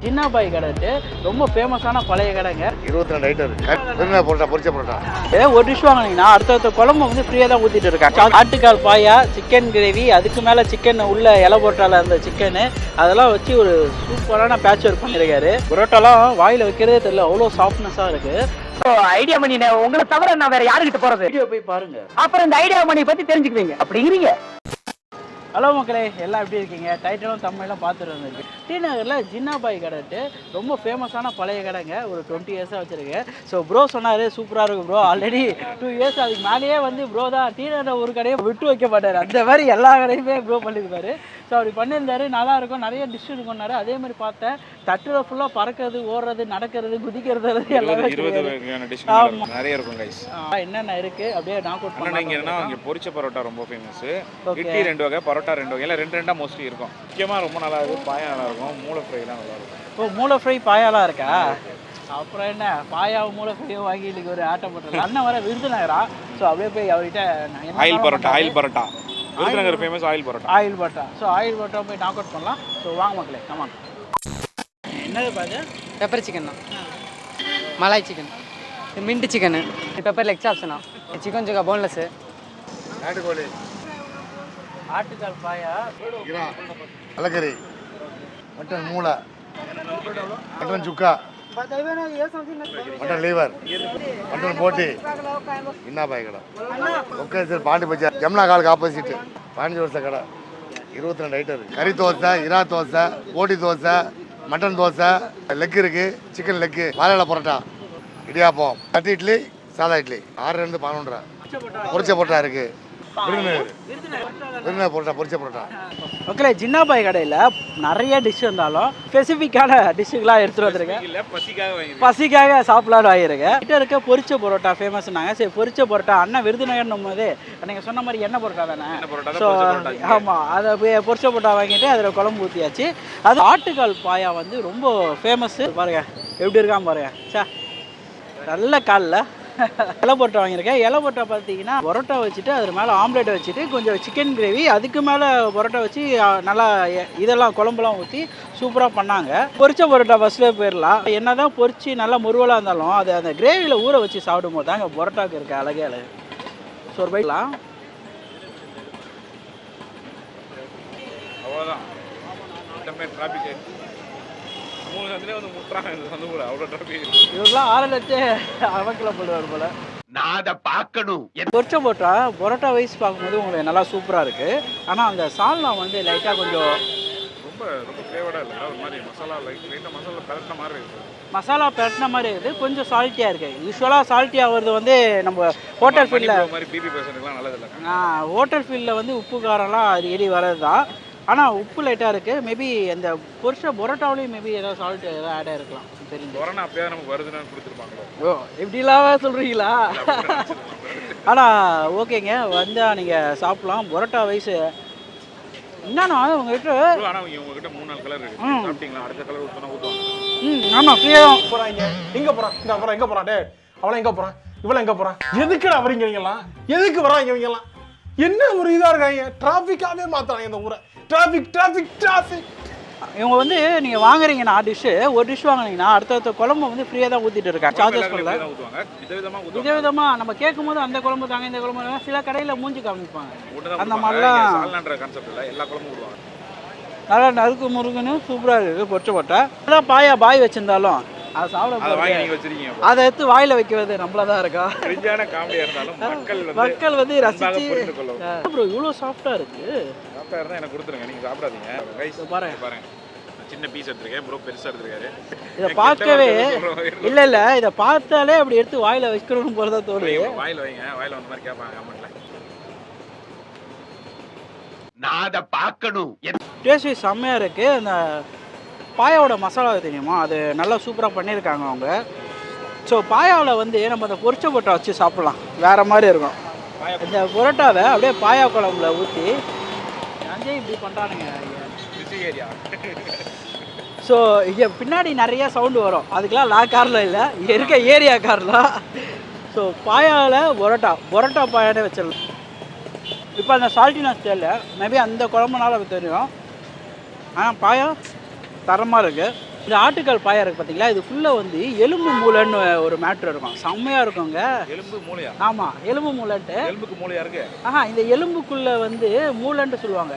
ஜின்னாபாய் கடைட்டு ரொம்ப ஃபேமஸான பழைய கடைங்க. 22 ஐட்டம் இருக்கு. போட்டா பொரிச்ச போட்டா ஒரு டிஷ் வாங்கினீங்கன்னா அடுத்த குழம்பு வந்து ஃப்ரீயாக தான் ஊற்றிட்டு இருக்காங்க. ஆட்டுக்கால் பாயா, சிக்கன் கிரேவி, அதுக்கு மேலே சிக்கன் உள்ள இலை போட்டால இருந்த சிக்கனு அதெல்லாம் வச்சு ஒரு சூப்பரான பேட்ச் ஒர்க் பண்ணியிருக்காரு. புரோட்டாலாம் வாயில் வைக்கிறதே தெரியல, அவ்வளோ சாஃப்ட்னஸாக இருக்குது. ஐடியா மணி உங்களை தவிர நான் வேற யாருக்கிட்ட போறது? வீடியோ போய் பாருங்க, அப்புறம் இந்த ஐடியா மணி பத்தி தெரிஞ்சுக்குவீங்க அப்படிங்கிறீங்க. ஹலோ மக்களே, எல்லாம் எப்படி இருக்கீங்க? டைட்டிலும் தமிழ்லாம் பார்த்துட்டு வந்துருக்கு. டி நகரில் ஜின்னாபாய் கடைட்டு ரொம்ப ஃபேமஸான பழைய கடைங்க. ஒரு 20 இயர்ஸாக வச்சுருக்கேன். ஸோ ப்ரோ சொன்னார் சூப்பராக இருக்கும் ப்ரோ. ஆல்ரெடி 2 இயர்ஸ் அதுக்கு மேலேயே வந்து ப்ரோ தான் டி நகரில் ஒரு கடையை விட்டு வைக்க மாட்டார். அந்த மாதிரி எல்லா கடையுமே ப்ரோ பண்ணியிருப்பாரு. ஸோ அப்படி பண்ணியிருந்தாரு, நல்லாயிருக்கும், நிறைய டிஷ் இருக்கும்னாரு. அதே மாதிரி பார்த்தேன், தட்டில் ஃபுல்லாக பறக்கிறது, ஓடுறது, நடக்கிறது, குதிக்கிறது எல்லாமே நிறைய இருக்கும் கைஸ். என்னென்ன இருக்குது அப்படியே நாக் அவுட் பண்ணீங்கன்னா இங்கே பொரிச்ச பரோட்டா ரொம்ப ஃபேமஸ். இட்லி 2 வகை, பரோட்டா 2 வகை, இல்லை 2 மோஸ்ட்லி இருக்கும். முக்கியமாக ரொம்ப நல்லா இருக்கும், பாயா நல்லா இருக்கும், மூளை ஃப்ரைலாம் நல்லா இருக்கும். ஓ, மூளை ஃப்ரை பாயாலாம் இருக்கா? அப்புறம் என்ன, பாயாவும் மூளை ஃப்ரையும் வாங்கி இன்னைக்கு ஒரு ஆட்டம் பண்ணுறது. அண்ணன் வர விருதுநகரா. ஸோ அப்படியே போய் அவர்கிட்ட oil parotta Virudhunagar famous oil parotta. So oil parotta போய் நாக் அவுட் பண்ணலாம். ஸோ வாங்க மக்களே, கமான். என்னது பாரு? பெப்பர் சிக்கன் தான், malai chicken, mint chicken, pepper leg சாப்ஸ்ண்ணா, சிக்கன் சுக்கா போன்லெஸ்ஸு, நாட்டுக்கோழி, ஆட்டுக்கால் பாயா, அலக்கறி, மட்டன் மூளை, mutton sukka, mutton liver, mutton போட்டி. ஜின்னாபாய் கடை லொக்கேஷன் பாண்டி பஜார், ஜமுனா காலுக்கு ஆப்போசிட், 15 வருஷ கடை. 22 ஐட்டம் இருக்கு. கறி தோசை, இறா தோசை, போட்டி தோசை, மட்டன் தோசை, லெக் இருக்கு, சிக்கன் லெக்கு, வாழையில பரோட்டா, இடியாப்பம், தட்டு இட்லி, சாதா இட்லி. 6 11 பொரிச்ச போட்டா இருக்கு. விருதுநகர் பரோட்டா, பொரிச்ச பரோட்டா. ஓகே, ஜின்னாபாய் கடையில் நிறைய டிஷ் இருந்தாலும் ஸ்பெசிஃபிக்கான டிஷ்ஷுக்கெலாம் எடுத்துகிட்டு வந்துருக்கேன். பசிக்காக சாப்பிடலான்னு வாங்கியிருக்கேன். கிட்ட இருக்க பொரிச்ச பரோட்டா ஃபேமஸ்னாங்க. சரி, பொரிச்ச பரோட்டா அண்ணன் விருதுநகர்னும் போது நீங்கள் சொன்ன மாதிரி எண்ணெய் பரோட்டா தானே? ஸோ ஆமாம், அதை பொரிச்ச பரோட்டா வாங்கிட்டு அதில் குழம்பு ஊற்றியாச்சு. அது ஆட்டுக்கால் பாயா வந்து ரொம்ப ஃபேமஸ்ஸு. பாருங்கள் எப்படி இருக்கான் பாருங்கள். சே, நல்ல காலில் இலை பரோட்டா வாங்கியிருக்கேன். இலை பரோட்டா பார்த்தீங்கன்னா பரோட்டா வச்சுட்டு அது மேலே ஆம்லேட் வச்சுட்டு கொஞ்சம் சிக்கன் கிரேவி, அதுக்கு மேலே பரோட்டா வச்சு நல்லா இதெல்லாம் குழம்புலாம் ஊற்றி சூப்பராக பண்ணாங்க. பொரிச்ச பரோட்டா ஃபஸ்ட்லேயே போயிடலாம். என்ன தான் பொரிச்சு நல்லா முருவலாக இருந்தாலும் அது அந்த கிரேவியில் ஊற வச்சு சாப்பிடும் போது தாங்க பரோட்டாவுக்கு இருக்க அழகே அழகு. ஸோ ஒரு பைக்கலாம் அவ்வளோதான். இவரெல்லாம் 6 லட்சம் அவக்கில் போடுவார் போல. நான் அதை பார்க்கணும். பொரிச்ச பரோட்டா வைஸ் பார்க்கும்போது உங்களுக்கு நல்லா சூப்பராக இருக்குது. ஆனால் அந்த சால்னா வந்து லைட்டாக கொஞ்சம் ரொம்ப ஃப்ளேவர்டாக இல்லை, ஒரு மாதிரி மசாலா மசாலா பரட்டின மாதிரி இருக்குது, கொஞ்சம் சால்ட்டியாக இருக்குது. யூஸ்வலாக சால்ட்டியாக வருது வந்து நம்ம ஹோட்டல் ஃபீல்டில் மாதிரி பிபி பேஷண்ட்டுக்குலாம் நல்லது இல்லை. ஹோட்டல் ஃபீல்டில் வந்து உப்பு காரம்லாம் அது ஏறி வர்றது தான். ஆனால் உப்பு லைட்டாக இருக்குது. மேபி அந்த பொரிச்ச பரோட்டாவிலையும் மேபி ஏதாவது சால்ட் ஏதாவது ஆட் ஆகிருக்கலாம், தெரிஞ்சு. கொரோனா அப்பயே நமக்கு வருதுன்னு கொடுத்துருப்பாங்களோ. ஓ, எப்படிலாம் சொல்கிறீங்களா? ஆனால் ஓகேங்க, வந்தால் நீங்கள் சாப்பிட்லாம். பரோட்டா வைஸ் என்னன்னா உங்ககிட்ட உங்ககிட்ட 3-4 கலர் இருக்கு. சாப்பிட்டீங்களா? அடுத்த கலர் ஊற்றினா ஊற்றுவாங்க. ஆமாம், ஃப்ரீயாக போகிறாங்க. எங்கே போகிறான்? இந்த அப்புறம் எங்கே போகிறான்? டே, அவளை எங்கே போகிறான்? இவளை எங்கே போகிறான்? எதுக்குடா வரீங்கலாம்? எதுக்கு வராங்க இவங்கெல்லாம்? என்ன ஒரு இதாக இருக்காங்க? டிராஃபிக்காகவே மாற்றுறாங்க இந்த ஊரை. டிராஃபிக். இவங்க வந்து நீங்கள் வாங்குறீங்கன்னா ஒரு டிஷ் வாங்குனீங்கன்னா அடுத்த குழம்பு வந்து ஃப்ரீயாக தான் ஊற்றிட்டு இருக்காங்க. சார்ஜஸ் பண்ணல. விதவிதமாக நம்ம கேட்கும் போது அந்த குழம்பு தாங்க, இந்த குழம்பு தாங்க. சில கடையில் மூஞ்சி காமிப்பாங்க. அந்த மாதிரிலாம் நல்லா நறுக்கு முருகுன்னு சூப்பராக இருக்குது. பொரிச்ச போட்டா அதான் பாயா பாய் வச்சுருந்தாலும் அதை சாப்பிட அதை எடுத்து வாயில் வைக்கிறது நம்மள தான் இருக்கா. மக்கள் வந்து ரசிச்சு ப்ரோ இவ்வளோ சாஃப்டாக இருக்குது. எனக்கு கொடுத்துருங்க, நீங்கள் சாப்பிடாதீங்க. பாருங்க, சின்ன பீஸ் எடுத்துருக்கேன், ப்ரோ பெருசாக எடுத்துருக்காரு. இதை பார்க்கவே இல்லை இதை பார்த்தாலே அப்படி எடுத்து வாயில் வைக்கணும்னு போகிறதா தோணுது. வாயில் வைங்க, வாயில் வந்த மாதிரி கேட்பாங்க கமெண்ட்ல. நான் அதை பார்க்கணும். டேஸ்ட் செம்மையாக இருக்குது. அந்த பாயாவோட மசாலா தெரியுமா, அது நல்லா சூப்பராக பண்ணியிருக்காங்க அவங்க. ஸோ பாயாவில் வந்து நம்ம அந்த பொரிச்ச பரோட்டா வச்சு சாப்பிட்லாம், வேறு மாதிரி இருக்கும். இந்த பரோட்டாவை அப்படியே பாயா குழம்புல ஊற்றி அஞ்சே இப்படி பண்ணுறானுங்க. ஸோ இங்கே பின்னாடி நிறைய சவுண்டு வரும், அதுக்கெலாம் லா காரில் இல்லை, இருக்க ஏரியா காரில். ஸோ பாயாவில் பரோட்டா பாயானே வச்சிடலாம். இப்போ அந்த சால்ட்டினஸ் தெரியல, மேபி அந்த குழம்புனால தெரியும். ஆனால் பாயா தரமாக இருக்குது. இந்த ஆட்டுக்கால் பாயா இருக்குது பார்த்தீங்களா, இதுக்குள்ளே வந்து எலும்பு மூளைன்னு ஒரு மேட்ரு இருக்கும், செம்மையாக இருக்குங்க. எலும்பு மூளையா? ஆமாம், எலும்பு மூளைன்ட்டு. எலும்புக்கு மூளையா இருக்கு? இந்த எலும்புக்குள்ளே வந்து மூளைன்ட்டு சொல்லுவாங்க.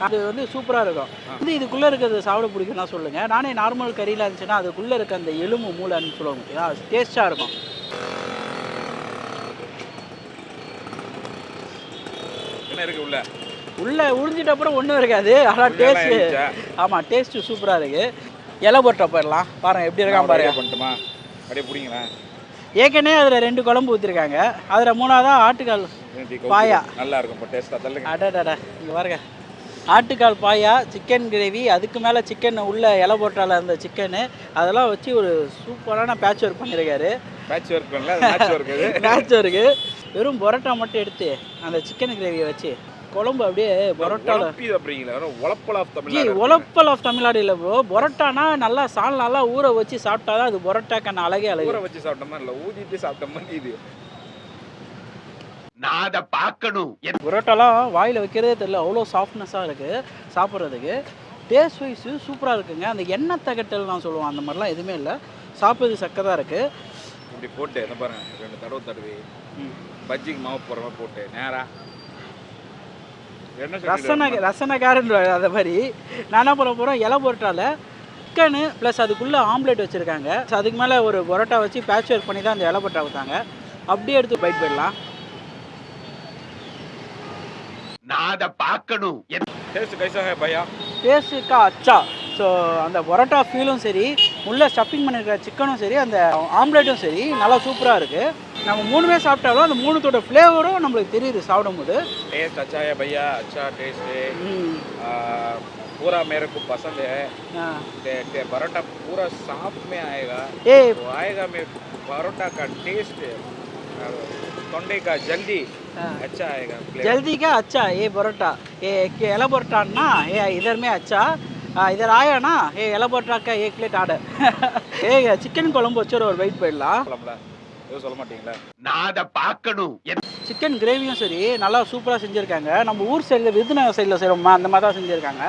அது வந்து சூப்பராக இருக்கும். வந்து இதுக்குள்ளே இருக்கிறது சாப்பிட பிடிக்கும்னா சொல்லுங்கள். நானே நார்மல் கறியில் இருந்துச்சுன்னா அதுக்குள்ளே இருக்க அந்த எலும்பு மூளைன்னு சொல்லுவாங்க, டேஸ்ட்டாக இருக்கும். என்ன இருக்கு உள்ள? உள்ளே உறிஞ்சிட்ட அப்புறம் ஒன்றும் இருக்காது, ஆனால் டேஸ்ட்டு. ஆமாம், டேஸ்ட்டு சூப்பராக இருக்குது. இலை போட்டா போயிடலாம். பாருங்கள் எப்படி இருக்கான் பாருங்க. பண்ணிட்டுமா அப்படியே பிடிங்களேன். ஏற்கனவே அதில் 2 குழம்பு ஊற்றிருக்காங்க, அதில் 3ஆவதா ஆட்டுக்கால் பாயா. நல்லா இருக்கும் டேஸ்ட்டாக தள்ளுங்க. அடடா, இங்கே பாருங்க, ஆட்டுக்கால் பாயா, சிக்கன் கிரேவி, அதுக்கு மேலே சிக்கன் உள்ள இலை போட்டால இருந்த சிக்கனு, அதெல்லாம் வச்சு ஒரு சூப்பரான பேட்ச் ஒர்க் பண்ணியிருக்காரு. பேட்ச் ஒர்க் பண்ணல, மேட்ச் ஒர்க். Patch work. வெறும் பரோட்டா மட்டும் எடுத்து அந்த சிக்கன் கிரேவியை வச்சு குழம்பு அப்படியே பரோட்டாவில் உழப்பல் ஆஃப் தமிழ்நாடு இல்லை ப்ரோ. பரோட்டானா நல்லா நல்லா ஊற வச்சு சாப்பிட்டா தான் அது பரோட்டாக்கான அழகே அழகு. ஊற வச்சு சாப்பிட்டோமா இல்லை ஊதிட்டு சாப்பிட்ட மாதிரி இது. நான் அதை பார்க்கணும். பரோட்டாலாம் வாயில் வைக்கிறதே தெரியல, அவ்வளோ சாஃப்ட்னஸாக இருக்குது சாப்பிட்றதுக்கு. டேஸ்ட் வைஸு சூப்பராக இருக்குங்க. அந்த எண்ணெய் தகட்டல் நான் சொல்லுவேன், அந்த மாதிரிலாம் எதுவுமே இல்லை, சாப்பிட்றது சக்கதாக இருக்குது. இப்படி போட்டு என்ன பாருங்க, 2 தடவை தடவி பஜ்ஜிக்கு மாவு போடுற மாதிரி போட்டு நேராக ரசனக்காரன் அந்த மாதிரி நான் என்ன பண்ண போகிறோம், இலை பரோட்டாவில் சிக்கனு ப்ளஸ் அதுக்குள்ளே ஆம்லேட் வச்சுருக்காங்க. ஸோ அதுக்கு மேலே ஒரு பரோட்டா வச்சு பேட்ச் ஒர்க் பண்ணி தான் அந்த இலை பரோட்டா கொடுத்தாங்க. அப்படியே எடுத்து பைட் போயிடலாம். நான் அதை பார்க்கணும். டேஸ்ட் கைசா ஹே பையா? டேஸ்ட்டுக்கா அச்சா. ஸோ அந்த பரோட்டா ஃபீலும் சரி, உள்ளே ஸ்டஃபிங் பண்ணியிருக்கிற சிக்கனும் சரி, அந்த ஆம்லேட்டும் சரி, நல்லா சூப்பராக இருக்குது. நம்ம 3மே சாப்பிட்டாலும் அந்த 3தோட ஃப்ளேவரும் நம்மளுக்கு தெரியுது சாப்பிடும்போது. टेस्ट अच्छा है भैया, अच्छा टेस्ट है। पूरा मेरे को पसंद है। परोठा पूरा साफ में आएगा, तो आएगा में परोठा का टेस्ट तोंडे का जल्दी अच्छा आएगा। जल्दी का अच्छा ये परोठा, ये एला परोठा ना, ये इधर में अच्छा, इधर आया ना, ये एला परोठा का 1 प्लेट आर्डर. ये चिकन குழம்பு வச்சு ஒரு வெயிட் போயிடலாம். எதுவும் சொல்ல மாட்டீங்களா? நான் அதை பார்க்கணும். சிக்கன் கிரேவியும் சரி நல்லா சூப்பராக செஞ்சுருக்காங்க. நம்ம ஊர் சைடில் விருதுநகர் சைடில் செய்கிறோமா அந்த மாதிரி தான் செஞ்சுருக்காங்க,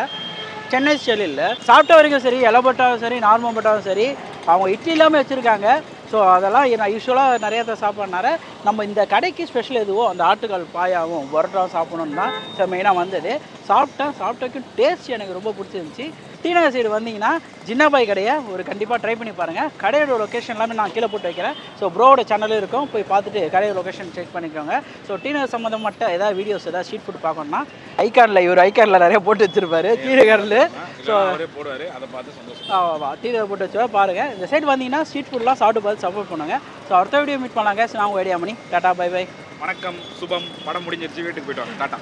சென்னை ஸ்டைல் இல்லை. சாப்பிட்ட வரைக்கும் சரி, இலை பட்டாவும் சரி, நார்மல் பட்டாவும் சரி, அவங்க இட்லி இல்லாமல் வச்சுருக்காங்க. ஸோ அதெல்லாம் நான் யூஸ்வலாக நிறையா தான் சாப்பிட்னால நம்ம இந்த கடைக்கு ஸ்பெஷல் எதுவோ அந்த ஆட்டுக்கால் பாயாவும் பரோட்டாவும் சாப்பிடணுன்னு தான் சார் மெயினாக வந்தது. சாப்பிட்டதுக்கு டேஸ்ட் எனக்கு ரொம்ப பிடிச்சிருந்துச்சி. டிநகர் சைடு வந்தீங்கன்னா ஜின்னாபாய் கடையை ஒரு கண்டிப்பாக ட்ரை பண்ணி பாருங்கள். கடையோட லொக்கேஷன் எல்லாமே நான் கீழே போட்டு வைக்கிறேன். ஸோ ப்ரோவோட சேனலும் இருக்கும், போய் பார்த்துட்டு கடையோட லொக்கேஷன் செக் பண்ணிக்கோங்க. ஸோ டிநகர் சம்மந்தப்பட்ட ஏதாவது வீடியோஸ் ஏதாவது ஸ்ட்ரீட் ஃபுட் பார்க்கணுன்னா ஐகானில் நிறைய போட்டு வச்சுருப்பாரு டிநகரில். ஸோ போடுவார், அதை பார்த்து சந்தோஷம். டிநகர் போட்டு வச்சுருவா பாருங்கள். இந்த சைடு வந்தீங்கன்னா ஸ்ட்ரீட் ஃபுட்லாம் சாப்பிட்டு பார்த்து சப்போர்ட் பண்ணுங்க. ஸோ அடுத்த வீடியோ மீட் பண்ணலாங்க. நான் உங்கள் idea Mani. Tata, bye bye. வணக்கம், சுபம். படம் முடிஞ்சிருச்சு, வீட்டுக்கு போய்ட்டு வாங்க. டாட்டா.